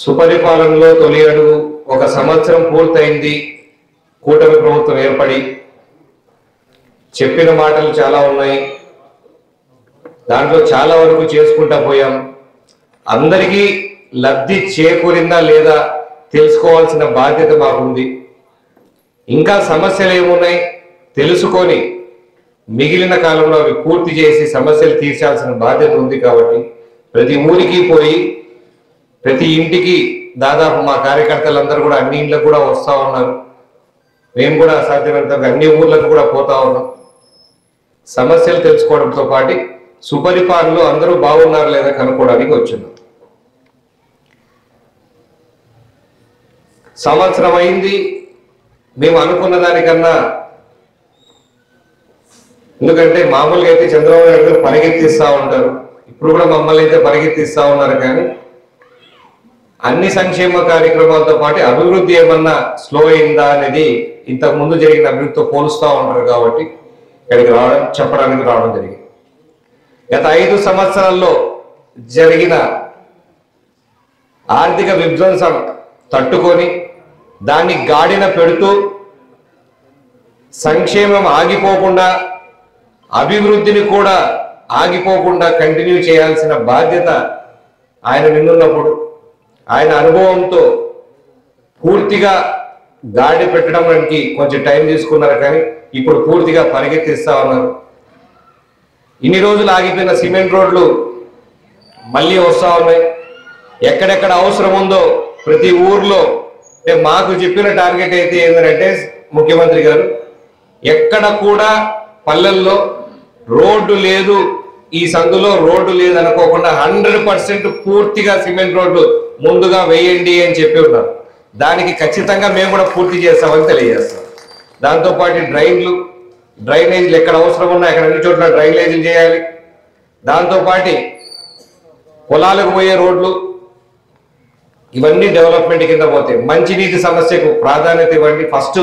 సుపరిపాలనలో తొలి అడుగు ఒక సంవత్సరం పూర్తయింది. కూటమి ప్రభుత్వం ఏర్పడి చెప్పిన మాటలు చాలా ఉన్నాయి. దాంట్లో చాలా వరకు చేసుకుంటా పోయాం. అందరికీ లబ్ధి చేకూరిందా లేదా తెలుసుకోవాల్సిన బాధ్యత మాకుంది. ఇంకా సమస్యలు ఏమున్నాయి తెలుసుకొని మిగిలిన కాలంలో అవి పూర్తి చేసి సమస్యలు తీర్చాల్సిన బాధ్యత ఉంది. కాబట్టి ప్రతి ఊరికి పోయి ప్రతి ఇంటికి దాదాపు మా కార్యకర్తలందరూ కూడా అన్ని ఇండ్లకు కూడా వస్తూ ఉన్నారు. మేము కూడా సాధ్యమైనంత అన్ని ఊర్లకు కూడా పోతా ఉన్నాం. సమస్యలు తెలుసుకోవడంతో పాటు సుపరిపాలనలో అందరూ బాగున్నారు లేదా కనుక్కోవడానికి వచ్చిన్నాం. సంవత్సరం అయింది. మేము అనుకున్న దానికన్నా, ఎందుకంటే మామూలుగా అయితే చంద్రబాబు నాయుడు గారు పరిగెత్తిస్తూ ఉంటారు, ఇప్పుడు కూడా మమ్మల్ని అయితే పరిగెత్తిస్తూ ఉన్నారు. కానీ అన్ని సంక్షేమ కార్యక్రమాలతో పాటు అభివృద్ధి ఏమన్నా స్లో అయిందా అనేది ఇంతకు ముందు జరిగిన అభివృద్ధితో పోలుస్తూ ఉంటారు. కాబట్టి ఇక్కడికి చెప్పడానికి రావడం జరిగింది. గత 5 సంవత్సరాల్లో జరిగిన ఆర్థిక విధ్వంసం తట్టుకొని దాన్ని గాడిన పెడుతూ సంక్షేమం ఆగిపోకుండా అభివృద్ధిని కూడా ఆగిపోకుండా కంటిన్యూ చేయాల్సిన బాధ్యత ఆయన నిన్నున్నప్పుడు ఆయన అనుభవంతో పూర్తిగా గాడి పెట్టడానికి కొంచెం టైం తీసుకున్నారు. కానీ ఇప్పుడు పూర్తిగా పరిగెత్తిస్తా ఉన్నారు. ఇన్ని రోజులు ఆగిపోయిన సిమెంట్ రోడ్లు మళ్ళీ వస్తూ ఉన్నాయి. ఎక్కడెక్కడ అవసరం ఉందో ప్రతి ఊర్లో మాకు చెప్పిన టార్గెట్ అయితే ఏంటంటే ముఖ్యమంత్రి గారు ఎక్కడ కూడా పల్లెల్లో రోడ్డు లేదు, ఈ సందులో రోడ్డు లేదు అనుకోకుండా 100% పూర్తిగా సిమెంట్ రోడ్డు ముందుగా వేయండి అని చెప్పి ఉన్నారు. దానికి ఖచ్చితంగా మేము కూడా పూర్తి చేస్తామని తెలియజేస్తాం. దాంతోపాటు డ్రైనేజీలు ఎక్కడ అవసరం ఉన్నా ఎక్కడ అన్ని చోట్ల డ్రైనేజీలు చేయాలి. దాంతోపాటు పొలాలకు పోయే రోడ్లు ఇవన్నీ డెవలప్మెంట్ కింద పోతాయి. మంచినీటి సమస్యకు ప్రాధాన్యత ఇవ్వండి. ఫస్ట్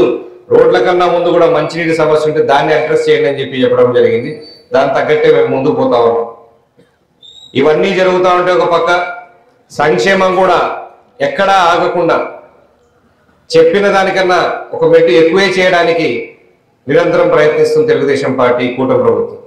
రోడ్ల కన్నా ముందు కూడా మంచినీటి సమస్య ఉంటే దాన్ని అడ్రస్ చేయండి అని చెప్పడం జరిగింది. దాని తగ్గట్టే మేము ముందుకు పోతా ఉన్నాం. ఇవన్నీ జరుగుతూ ఉంటే ఒక పక్క సంక్షేమం కూడా ఎక్కడా ఆగకుండా చెప్పిన దానికన్నా ఒక మెట్టు ఎక్కువే చేయడానికి నిరంతరం ప్రయత్నిస్తుంది తెలుగుదేశం పార్టీ కూటమి ప్రభుత్వం.